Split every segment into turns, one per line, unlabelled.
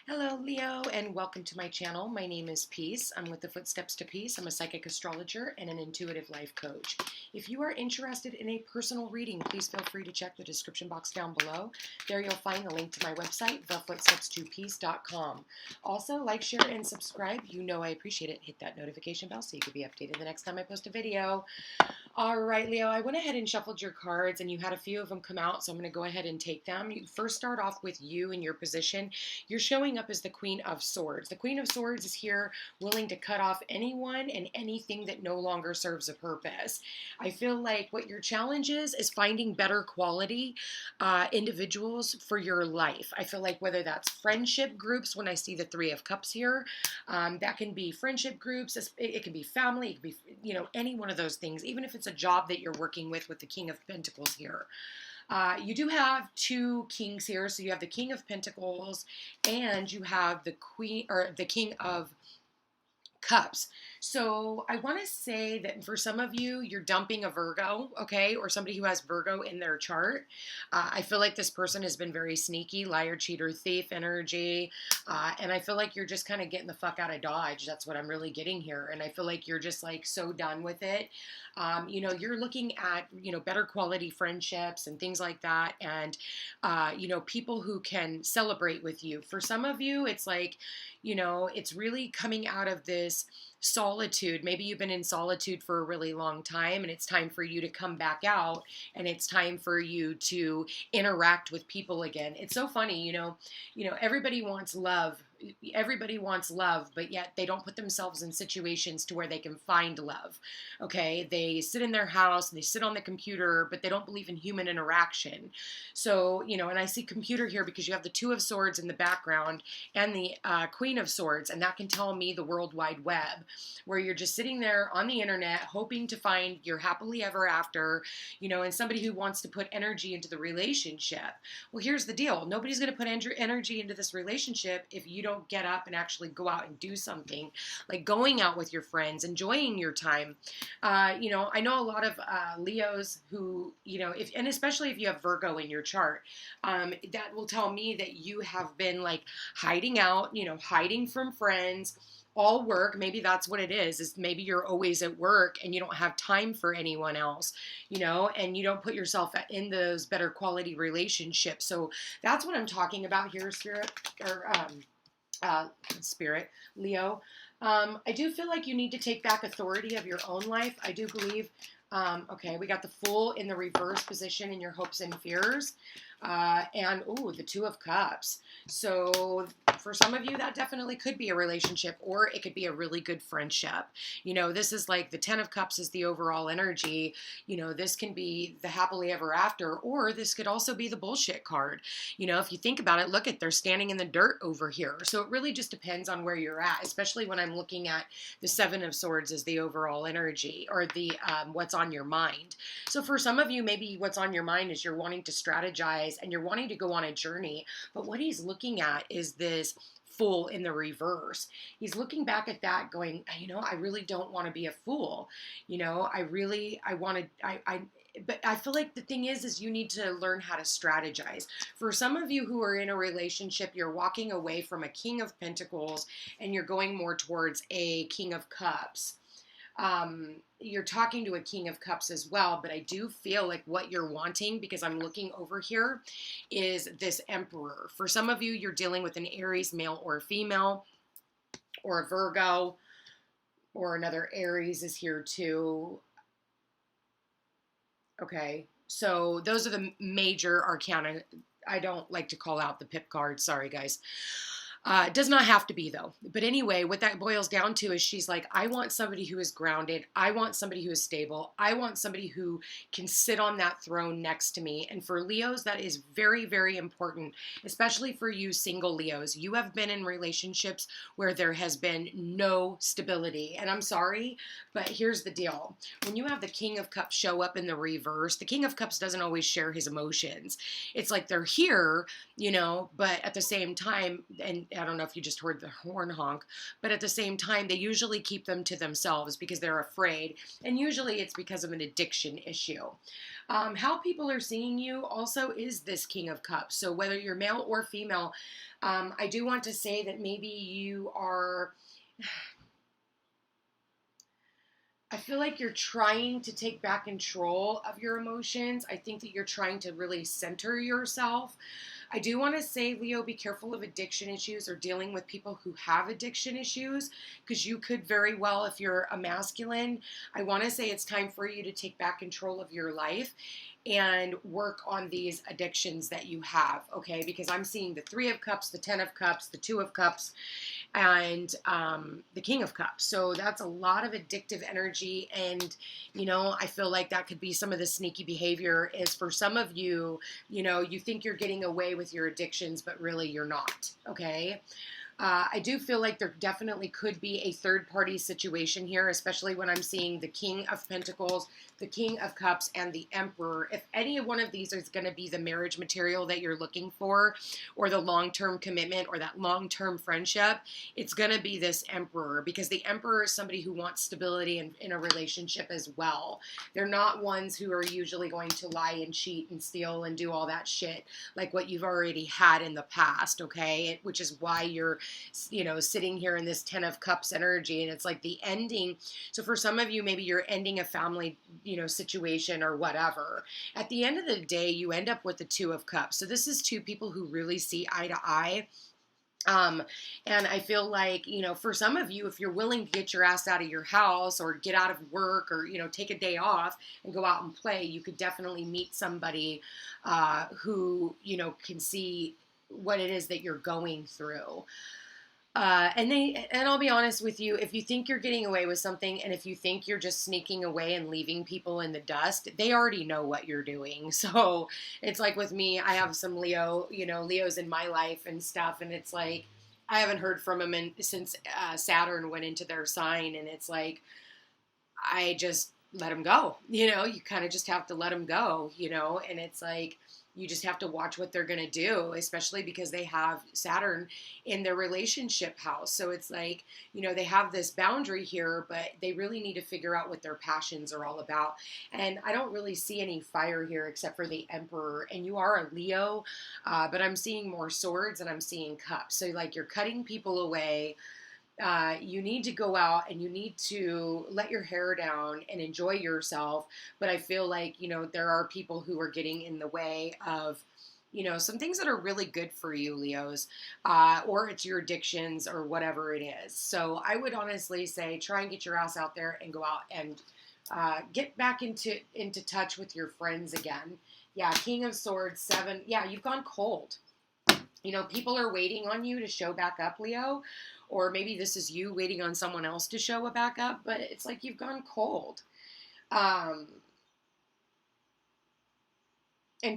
Hello, Leo, and welcome to my channel. My name is Peace. I'm with the Footsteps to Peace. I'm a psychic astrologer and an intuitive life coach. If you are interested in a personal reading, please feel free to check the description box down below. There you'll find the link to my website, thefootstepstopeace.com. Also, like, share, and subscribe. You know I appreciate it. Hit that notification bell so you can be updated the next time I post a video. All right, Leo, I went ahead and shuffled your cards, and you had a few of them come out, so I'm going to go ahead and take them. You first start off with you and your position. You're showing up as the Queen of Swords. The Queen of Swords is here willing to cut off anyone and anything that no longer serves a purpose. I feel like what your challenge is finding better quality individuals for your life. I feel like whether that's friendship groups, when I see the Three of Cups here, that can be friendship groups, it can be family, it can be, any one of those things, even if it's a job that you're working with the King of Pentacles here. You do have two kings here. So you have the King of Pentacles and you have the Queen or the King of Cups. So I want to say that for some of you, you're dumping a Virgo, okay, or somebody who has Virgo in their chart. I feel like this person has been very sneaky, liar, cheater, thief energy, and I feel like you're just kind of getting the fuck out of Dodge. That's what I'm really getting here, and I feel like you're just like so done with it. You're looking at, better quality friendships and things like that, and, people who can celebrate with you. For some of you, it's like, it's really coming out of this solitude. Maybe you've been in solitude for a really long time and it's time for you to come back out and it's time for you to interact with people again. It's so funny, everybody wants love. Everybody wants love, but yet they don't put themselves in situations to where they can find love. Okay, they sit in their house, they sit on the computer, but they don't believe in human interaction. So, and I see computer here because you have the Two of Swords in the background and the Queen of Swords, and that can tell me the World Wide Web, where you're just sitting there on the internet hoping to find your happily ever after, and somebody who wants to put energy into the relationship. Well, here's the deal. Nobody's going to put energy into this relationship if you don't get up and actually go out and do something, like going out with your friends, enjoying your time. I know a lot of Leos who, and especially if you have Virgo in your chart, that will tell me that you have been like hiding out, hiding from friends, all work. Maybe that's what it is maybe you're always at work and you don't have time for anyone else, and you don't put yourself in those better quality relationships. So that's what I'm talking about here, Spirit, Leo. I do feel like you need to take back authority of your own life. I do believe, okay, we got the Fool in the reverse position in your hopes and fears. And the Two of Cups. So for some of you, that definitely could be a relationship, or it could be a really good friendship. This is like the Ten of Cups is the overall energy. This can be the happily ever after, or this could also be the bullshit card. If you think about it, look at, they're standing in the dirt over here. So it really just depends on where you're at, especially when I'm looking at the Seven of Swords as the overall energy, or the what's on your mind. So for some of you, maybe what's on your mind is you're wanting to strategize and you're wanting to go on a journey, but what he's looking at is this Fool in the reverse. He's looking back at that going, I really don't want to be a fool. But I feel like the thing is you need to learn how to strategize. For some of you who are in a relationship, you're walking away from a King of Pentacles and you're going more towards a King of Cups. You're talking to a King of Cups as well, but I do feel like what you're wanting, because I'm looking over here, is this Emperor. For some of you, you're dealing with an Aries, male or female, or a Virgo, or another Aries is here too. Okay, so those are the major arcana. I don't like to call out the pip cards. Sorry, guys. It does not have to be, though. But anyway, what that boils down to is she's like, I want somebody who is grounded. I want somebody who is stable. I want somebody who can sit on that throne next to me. And for Leos, that is very, very important, especially for you single Leos. You have been in relationships where there has been no stability. And I'm sorry, but here's the deal. When you have the King of Cups show up in the reverse, the King of Cups doesn't always share his emotions. It's like they're here, but at the same time, and I don't know if you just heard the horn honk, but at the same time, they usually keep them to themselves because they're afraid. And usually it's because of an addiction issue. How people are seeing you also is this King of Cups. So whether you're male or female, I do want to say that maybe you are, I feel like you're trying to take back control of your emotions. I think that you're trying to really center yourself. I do want to say, Leo, be careful of addiction issues or dealing with people who have addiction issues, because you could very well, if you're a masculine, I want to say it's time for you to take back control of your life and work on these addictions that you have, okay? Because I'm seeing the 3 of Cups, the 10 of Cups, the 2 of Cups, and the King of Cups. So that's a lot of addictive energy. And, I feel like that could be some of the sneaky behavior is for some of you, you think you're getting away with your addictions, but really you're not, okay? I do feel like there definitely could be a third-party situation here, especially when I'm seeing the King of Pentacles, the King of Cups, and the Emperor. If any one of these is going to be the marriage material that you're looking for, or the long-term commitment, or that long-term friendship, it's going to be this Emperor, because the Emperor is somebody who wants stability in a relationship as well. They're not ones who are usually going to lie and cheat and steal and do all that shit like what you've already had in the past, okay? Which is why you're sitting here in this 10 of Cups energy, and it's like the ending. So for some of you, maybe you're ending a family, situation or whatever. At the end of the day, you end up with the 2 of Cups. So this is 2 people who really see eye to eye. And I feel like, for some of you, if you're willing to get your ass out of your house or get out of work or, take a day off and go out and play, you could definitely meet somebody who, can see what it is that you're going through. And I'll be honest with you, if you think you're getting away with something, and if you think you're just sneaking away and leaving people in the dust, they already know what you're doing. So it's like with me, I have some Leos in my life and stuff, and it's like, I haven't heard from them since Saturn went into their sign, and it's like, I just let them go, you kind of just have to let them go, and it's like, you just have to watch what they're going to do, especially because they have Saturn in their relationship house. So it's like, they have this boundary here, but they really need to figure out what their passions are all about. And I don't really see any fire here except for the Emperor. And you are a Leo, but I'm seeing more swords and I'm seeing cups. So like you're cutting people away. You need to go out and you need to let your hair down and enjoy yourself. But I feel like, there are people who are getting in the way of, some things that are really good for you, Leos, or it's your addictions or whatever it is. So I would honestly say, try and get your ass out there and go out and get back into touch with your friends again. Yeah, King of Swords, 7. Yeah, you've gone cold. People are waiting on you to show back up, Leo. Or maybe this is you waiting on someone else to show a back up, but it's like you've gone cold. And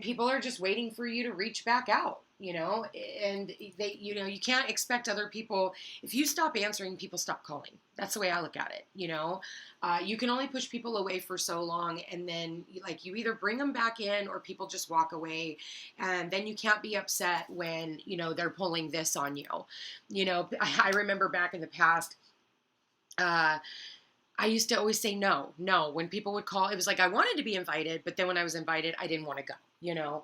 people are just waiting for you to reach back out, and they, you can't expect other people. If you stop answering, people stop calling. That's the way I look at it. You can only push people away for so long. And then you either bring them back in or people just walk away. And then you can't be upset when, they're pulling this on you. I remember back in the past, I used to always say no. When people would call, it was like I wanted to be invited, but then when I was invited, I didn't want to go,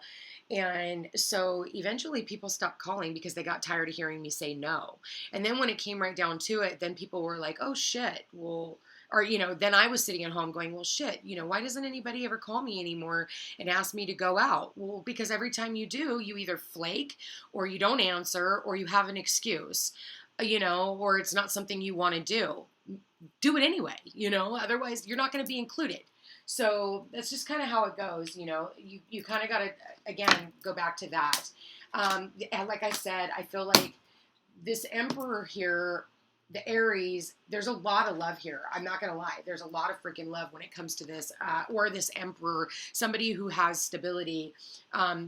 And so eventually people stopped calling because they got tired of hearing me say no. And then when it came right down to it, then people were like, oh shit, well, or, then I was sitting at home going, well, shit, why doesn't anybody ever call me anymore and ask me to go out? Well, because every time you do, you either flake or you don't answer or you have an excuse, or it's not something you want to do. Do it anyway, otherwise you're not going to be included. So that's just kind of how it goes. You kind of got to, again, go back to that. And like I said, I feel like this Emperor here, the Aries, there's a lot of love here. I'm not going to lie. There's a lot of freaking love when it comes to this, or this Emperor, somebody who has stability.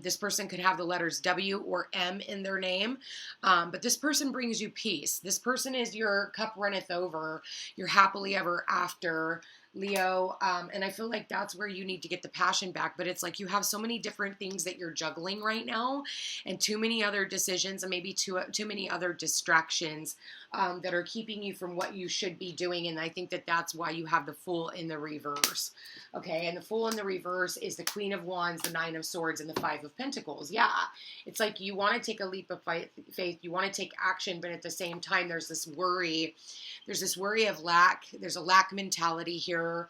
This person could have the letters W or M in their name. But this person brings you peace. This person is your cup runneth over, your happily ever after. Leo, and I feel like that's where you need to get the passion back, but it's like you have so many different things that you're juggling right now, and too many other decisions, and maybe too many other distractions that are keeping you from what you should be doing, and I think that that's why you have the Fool in the reverse. Okay, and the Fool in the reverse is the Queen of Wands, the Nine of Swords, and the Five of Pentacles. Yeah, it's like you want to take a leap of faith, you want to take action, but at the same time, there's this worry of lack. There's a lack mentality here.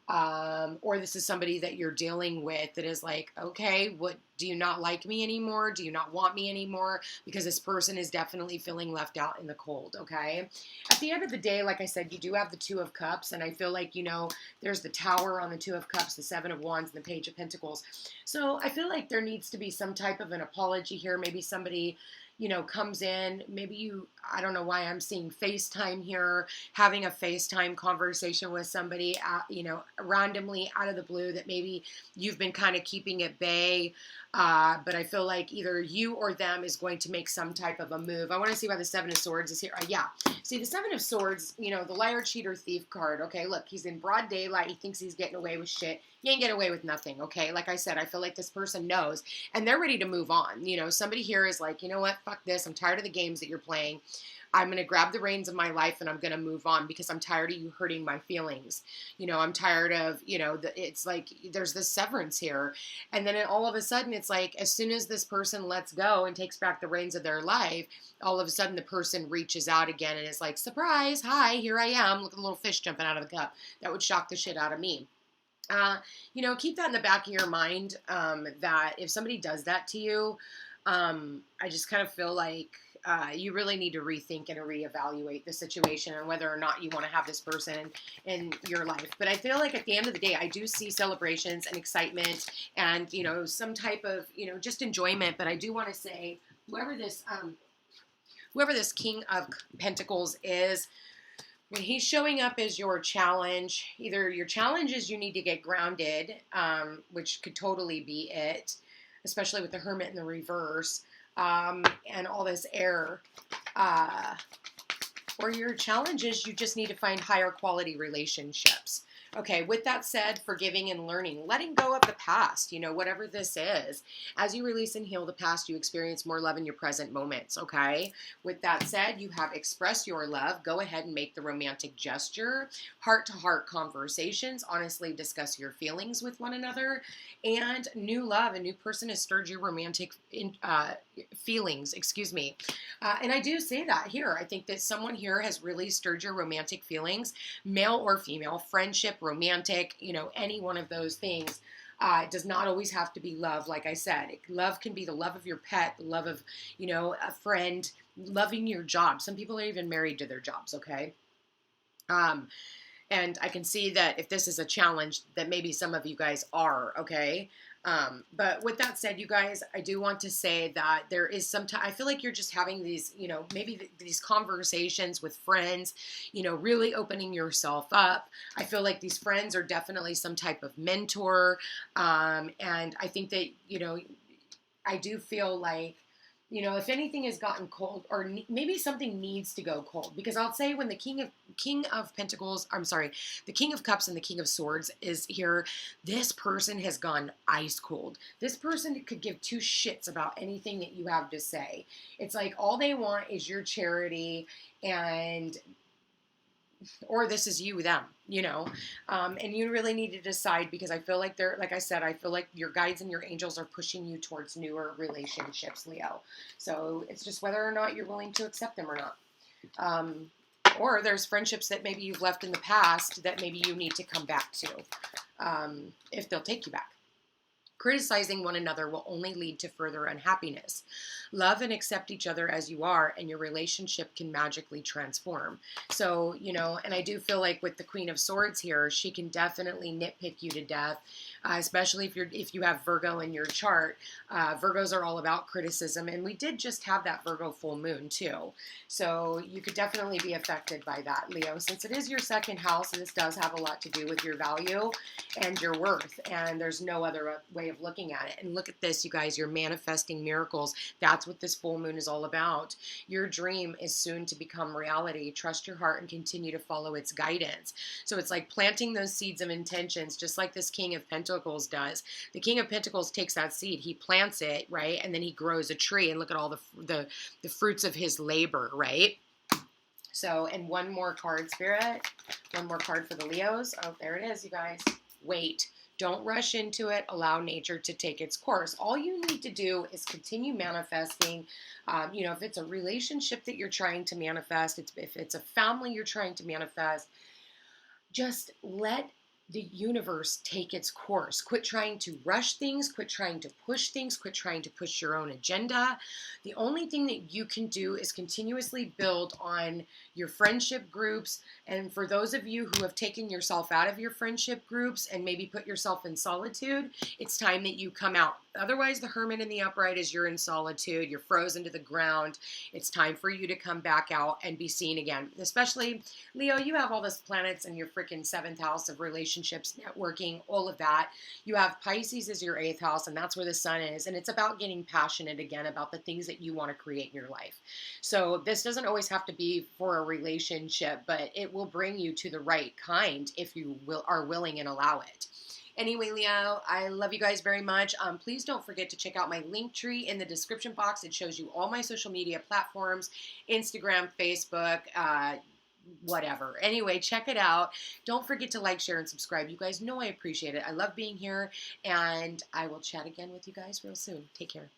Or this is somebody that you're dealing with that is like, okay, what, do you not like me anymore? Do you not want me anymore? Because this person is definitely feeling left out in the cold, okay? At the end of the day, like I said, you do have the Two of Cups, and I feel like, you know, there's the Tower on the Two of Cups, the Seven of Wands, and the Page of Pentacles. So I feel like there needs to be some type of an apology here. Maybe somebody, you know, comes in, maybe you, I don't know why I'm seeing FaceTime here, having a FaceTime conversation with somebody, you know, randomly out of the blue that maybe you've been kind of keeping at bay. But I feel like either you or them is going to make some type of a move. I want to see why the Seven of Swords is here. Yeah. See, the Seven of Swords, you know, the liar, cheater, thief card. Okay, look, he's in broad daylight. He thinks he's getting away with shit. You ain't getting away with nothing, okay? Like I said, I feel like this person knows, and they're ready to move on. You know, somebody here is like, you know what? Fuck this. I'm tired of the games that you're playing. I'm going to grab the reins of my life and I'm going to move on because I'm tired of you hurting my feelings. You know, I'm tired of, you know, it's like there's this severance here. And then all of a sudden it's like as soon as this person lets go and takes back the reins of their life, all of a sudden the person reaches out again and is like, surprise, hi, here I am. Look at the little fish jumping out of the cup. That would shock the shit out of me. You know, keep that in the back of your mind, that if somebody does that to you, I just kind of feel like you really need to rethink and reevaluate the situation and whether or not you want to have this person in your life. But I feel like at the end of the day, I do see celebrations and excitement and, you know, some type of, you know, just enjoyment. But I do want to say, whoever this King of Pentacles is, when he's showing up as your challenge, either your challenge is you need to get grounded, which could totally be it, especially with the Hermit in the reverse, and all this air, or your challenge is you just need to find higher quality relationships. Okay, with that said, forgiving and learning, letting go of the past, you know, whatever this is. As you release and heal the past, you experience more love in your present moments, okay? With that said, you have expressed your love. Go ahead and make the romantic gesture. Heart-to-heart conversations. Honestly discuss your feelings with one another. And new love. A new person has stirred your romantic feelings, excuse me. And I do say that here. I think that someone here has really stirred your romantic feelings, male or female, friendship, romantic, you know, any one of those things. It does not always have to be love. Like I said, love can be the love of your pet, the love of, you know, a friend, loving your job. Some people are even married to their jobs, okay? And I can see that if this is a challenge, that maybe some of you guys are, okay? But with that said, you guys, I do want to say that there is some time, I feel like you're just having these, you know, maybe these conversations with friends, you know, really opening yourself up. I feel like these friends are definitely some type of mentor. And I think that, you know, I do feel like, you know, if anything has gotten cold, or maybe something needs to go cold, because I'll say when the King of Pentacles, I'm sorry, the King of Cups and the King of Swords is here, this person has gone ice cold. This person could give two shits about anything that you have to say. It's like all they want is your charity, and or this is you, them, you know, and you really need to decide, because I feel like they're, like I said, I feel like your guides and your angels are pushing you towards newer relationships, Leo. So it's just whether or not you're willing to accept them or not. Or there's friendships that maybe you've left in the past that maybe you need to come back to, if they'll take you back. Criticizing one another will only lead to further unhappiness. Love and accept each other as you are, and your relationship can magically transform. So, you know, and I do feel like with the Queen of Swords here, she can definitely nitpick you to death. especially if you have Virgo in your chart. Virgos are all about criticism, and we did just have that Virgo full moon too. So you could definitely be affected by that, Leo, since it is your second house, and this does have a lot to do with your value and your worth, and there's no other way of looking at it. And look at this, you guys, you're manifesting miracles. That's what this full moon is all about. Your dream is soon to become reality. Trust your heart and continue to follow its guidance. So it's like planting those seeds of intentions, just like this King of Pentacles does. The King of Pentacles takes that seed, he plants it, right? And then he grows a tree, and look at all the fruits of his labor, right? So, and one more card, Spirit. One more card for the Leos. Oh, there it is, you guys. Wait. Don't rush into it. Allow nature to take its course. All you need to do is continue manifesting. If it's a relationship that you're trying to manifest, if it's a family you're trying to manifest, just let the universe take its course. Quit trying to rush things, quit trying to push things, quit trying to push your own agenda. The only thing that you can do is continuously build on your friendship groups. And for those of you who have taken yourself out of your friendship groups and maybe put yourself in solitude, it's time that you come out. Otherwise, the hermit in the upright is you're in solitude, you're frozen to the ground. It's time for you to come back out and be seen again. Especially, Leo, you have all those planets in your freaking 7th house of relationships, networking, all of that. You have Pisces as your 8th house, and that's where the sun is. And it's about getting passionate again about the things that you want to create in your life. So this doesn't always have to be for a relationship, but it will bring you to the right kind if you are willing and allow it. Anyway, Leo, I love you guys very much. Please don't forget to check out my link tree in the description box. It shows you all my social media platforms, Instagram, Facebook, whatever. Anyway, check it out. Don't forget to like, share, and subscribe. You guys know I appreciate it. I love being here, and I will chat again with you guys real soon. Take care.